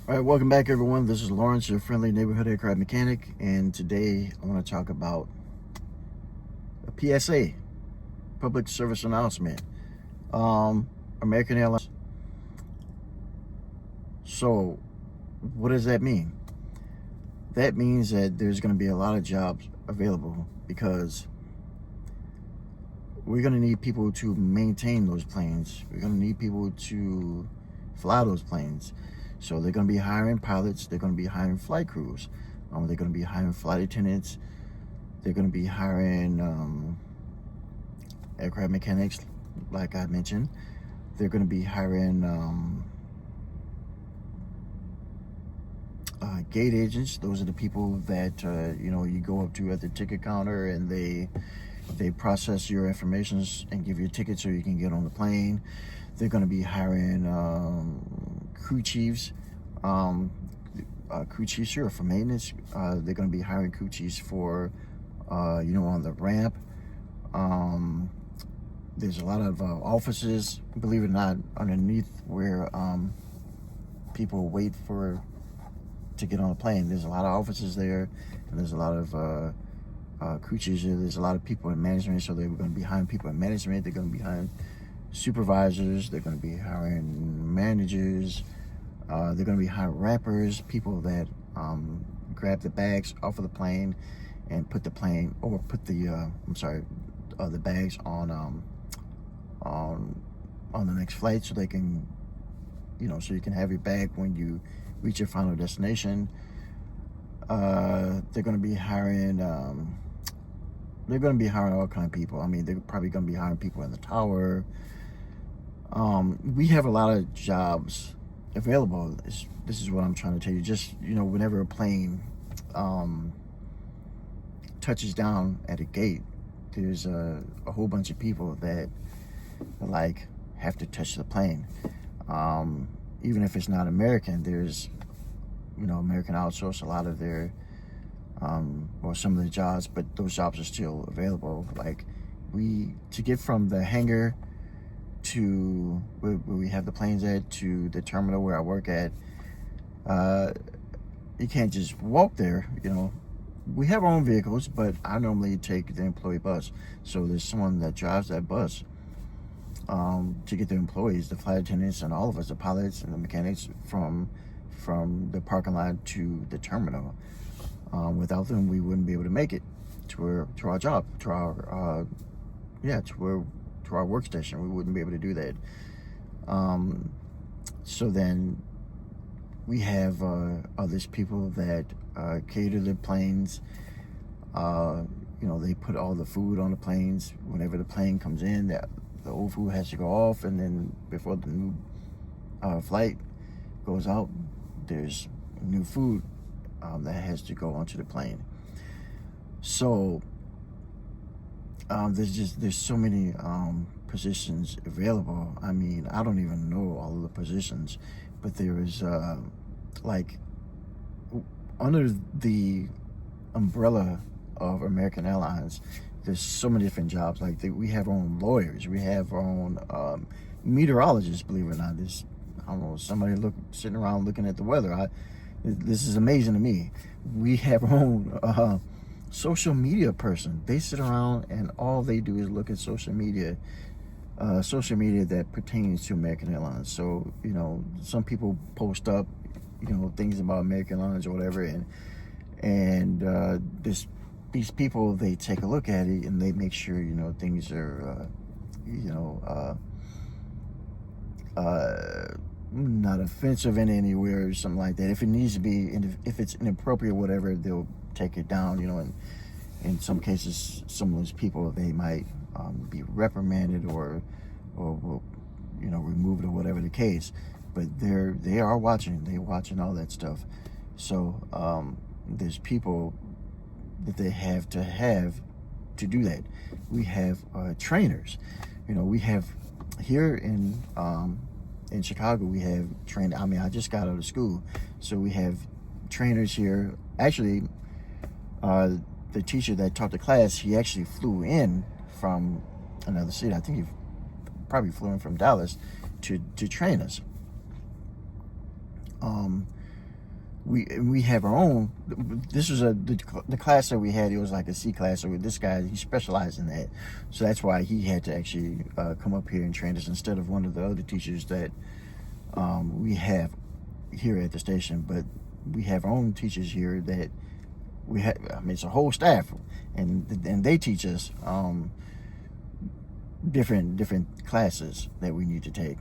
All right, welcome back, everyone. This is Lawrence, your friendly neighborhood aircraft mechanic, and today I want to talk about a PSA, public service announcement. American Airlines. So, what does that mean? That means that there's going to be a lot of jobs available because we're going to need people to maintain those planes. We're going to need people to fly those planes. So they're going to be hiring pilots. They're going to be hiring flight crews. They're going to be hiring flight attendants. They're going to be hiring aircraft mechanics, like I mentioned. They're going to be hiring gate agents. Those are the people that you go up to at the ticket counter, and they process your information and give you a ticket so you can get on the plane. They're going to be hiring crew chiefs. Crew chiefs here for maintenance. They're going to be hiring crew chiefs for, on the ramp. There's a lot of offices, believe it or not, underneath where people wait to get on a plane. There's a lot of offices there, and there's a lot of crew chiefs here. There's a lot of people in management, so they're going to be hiring people in management. They're going to be hiring supervisors. They're going to be hiring managers. They're going to be hiring rappers, people that grab the bags off of the plane and put the bags on the next flight, so they can, so you can have your bag when you reach your final destination. They're going to be hiring. They're going to be hiring all kind of people. I mean, they're probably going to be hiring people in the tower. We have a lot of jobs available. This is what I'm trying to tell you. Just, whenever a plane touches down at a gate, there's a whole bunch of people that have to touch the plane. Even if it's not American, there's American outsource a lot of their or some of the jobs, but those jobs are still available. To get from the hangar to where we have the planes at to the terminal where I work at, you can't just walk there. We have our own vehicles, but I normally take the employee bus. So there's someone that drives that bus to get the employees, the flight attendants, and all of us, the pilots and the mechanics, from the parking lot to the terminal. Without them, we wouldn't be able to make it to our job, to our workstation. We wouldn't be able to do that. So then we have these people that cater the planes. They put all the food on the planes. Whenever the plane comes in, the old food has to go off, and then before the new flight goes out, there's new food that has to go onto the plane. So there's so many positions available. I mean, I don't even know all of the positions, but there is under the umbrella of American Airlines, there's so many different jobs. We have our own lawyers, we have our own meteorologists. Believe it or not, there's, I don't know, somebody sitting around looking at the weather. This is amazing to me. We have our own social media person. They sit around and all they do is look at social media that pertains to American Airlines. So, some people post up, things about American Airlines or whatever, and these people, they take a look at it and they make sure, things are, not offensive in anywhere or something like that. If it needs to be, and if it's inappropriate, whatever, they'll take it down. And in some cases, some of those people, they might be reprimanded or removed or whatever the case. But they are watching. They're watching all that stuff. So there's people that they have to do that. We have trainers. We have here in Chicago, we have trained. I mean, I just got out of school, so we have trainers here. Actually, the teacher that taught the class, he actually flew in from another city. I think he probably flew in from Dallas to train us. we have our own. This was the class that we had. It was like a C class. So this guy, he specialized in that, so that's why he had to actually come up here and train us instead of one of the other teachers that we have here at the station. But we have our own teachers here that we have. I mean, it's a whole staff, and they teach us different classes that we need to take.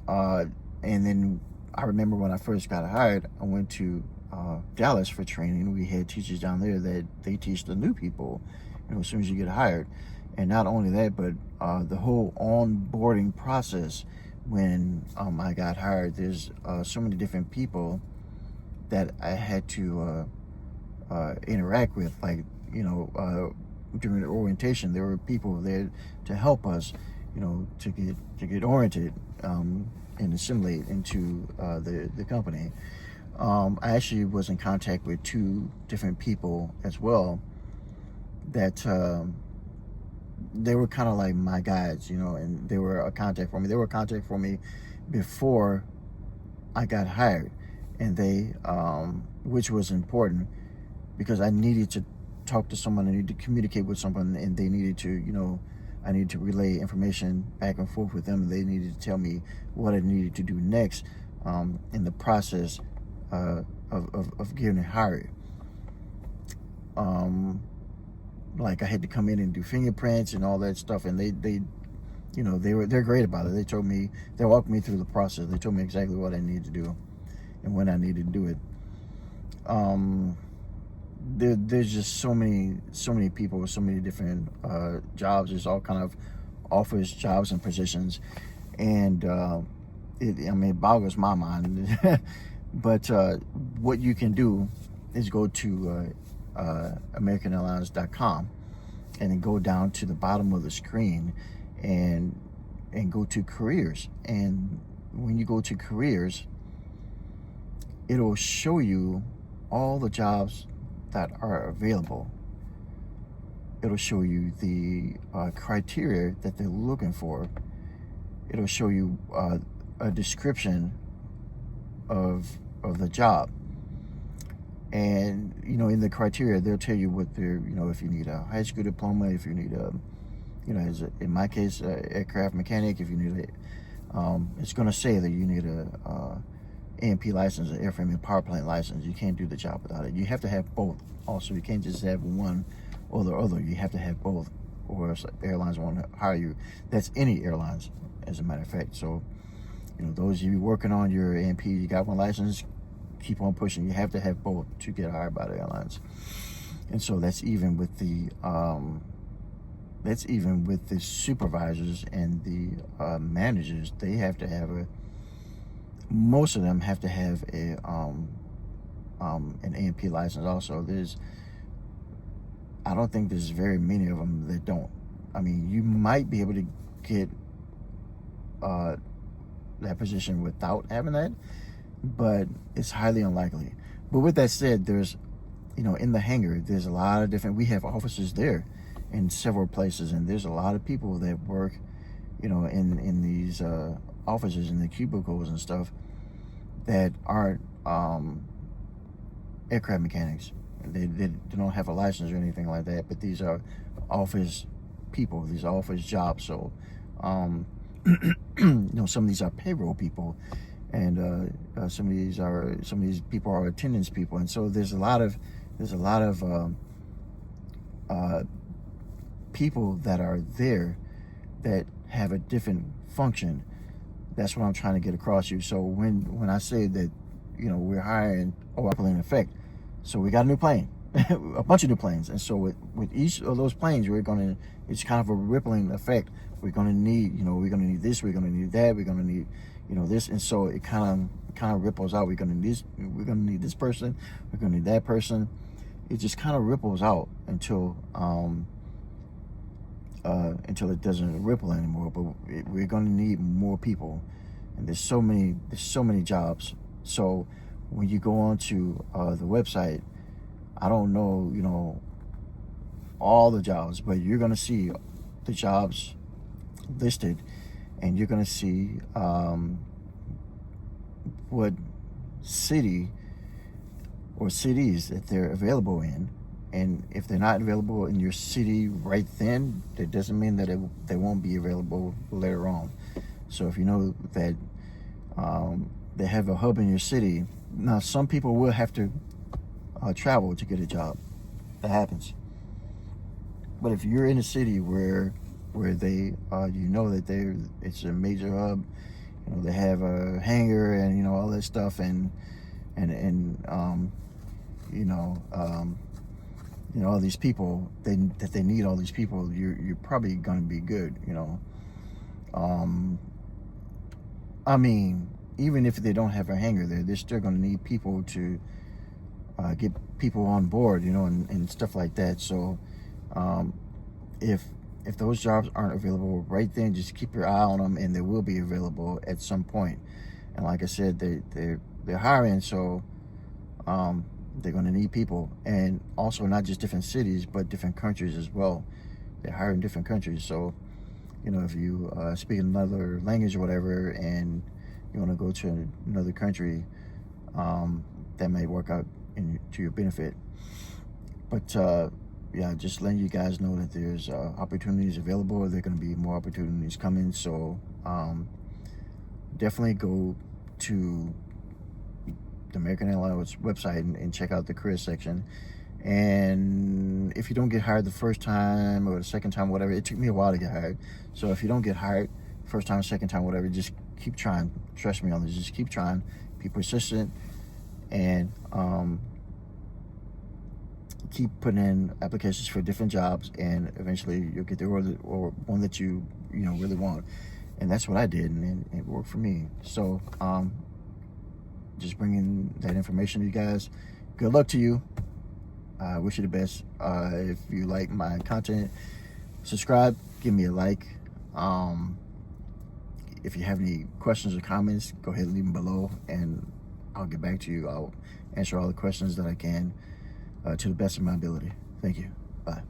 And then I remember when I first got hired, I went to Dallas for training. We had teachers down there that they teach the new people, as soon as you get hired. And not only that, but the whole onboarding process when I got hired, there's so many different people that I had to interact with. Like, during the orientation, there were people there to help us, to get oriented and assimilate into the company. I actually was in contact with 2 different people as well that they were kind of like my guides, and they were a contact for me. They were a contact for me before I got hired, and they, which was important because I needed to talk to someone, I needed to communicate with someone, and they needed to, I needed to relay information back and forth with them. They needed to tell me what I needed to do next in the process of getting hired. Like I had to come in and do fingerprints and all that stuff, and they're great about it. They walked me through the process. They told me exactly what I needed to do and when I needed to do it. There's just so many people with so many different jobs. There's all kind of office jobs and positions, and it boggles my mind. But what you can do is go to AmericanAirlines.com and then go down to the bottom of the screen and go to careers. And when you go to careers, it'll show you all the jobs that are available. It'll show you the criteria that they're looking for. It'll show you a description of the job. And, in the criteria, they'll tell you what they're, if you need a high school diploma, if you need in my case, aircraft mechanic, if you need it's going to say that you need a A&P license, an airframe and power plant license. You can't do the job without it. You have to have both. Also, you can't just have one or the other. You have to have both, or else airlines won't hire you. That's any airlines, as a matter of fact. So, those of you working on your A&P, you got one license, keep on pushing. You have to have both to get hired by the airlines. And so that's even with the supervisors and the managers. They have to have most of them have to have an A&P license also. I don't think there's very many of them that don't. I mean, you might be able to get that position without having that, but it's highly unlikely. But with that said, there's, in the hangar, there's a lot of we have offices there in several places, and there's a lot of people that work, in these offices, in the cubicles and stuff, that aren't aircraft mechanics. They don't have a license or anything like that, but these are office people, these are office jobs. So, some of these are payroll people, and some of these people are attendance people, and so there's a lot of people that are there that have a different function. That's what I'm trying to get across to you. So when I say that, we're hiring in effect, so we got a new plane, a bunch of new planes, and so with each of those planes, it's kind of a rippling effect. We're gonna need, we're gonna need this, we're gonna need that, we're gonna need, this, and so it kind of ripples out. We're gonna need this person, we're gonna need that person. It just kind of ripples out until it doesn't ripple anymore. But we're gonna need more people, and there's so many jobs. So when you go onto the website, I don't know, all the jobs, but you're gonna see the jobs listed, and you're gonna see what city or cities that they're available in. And if they're not available in your city right then, that doesn't mean that they won't be available later on. So if you know that they have a hub in your city, now some people will have to travel to get a job. That happens. But if you're in a city where they you know that it's a major hub, you know, they have a hangar and, you know, all that stuff, and you know, all these people, that they need all these people, you're probably going to be good, you know. I mean, even if they don't have a hangar there, they're still going to need people to get people on board, you know, and stuff like that. So if those jobs aren't available right then, just keep your eye on them, and they will be available at some point. And like I said, they're hiring, so they're going to need people, and also not just different cities, but different countries as well. They're hiring different countries. So, you know, if you speak another language or whatever, and you want to go to another country, that may work out to your benefit. But yeah, just letting you guys know that there's opportunities available. There are going to be more opportunities coming. So definitely go to the American Airlines website and check out the career section. And if you don't get hired the first time or the second time, whatever, it took me a while to get hired. So if you don't get hired first time, second time, whatever, just keep trying. Trust me on this. Just keep trying. Be persistent, and keep putting in applications for different jobs, and eventually you'll get the order or one that you really want. And that's what I did, and it worked for me. So just bringing that information to you guys. Good luck to you. I wish you the best. If you like my content, subscribe, give me a like. If you have any questions or comments, go ahead and leave them below, and I'll get back to you. I'll answer all the questions that I can to the best of my ability. Thank you. Bye.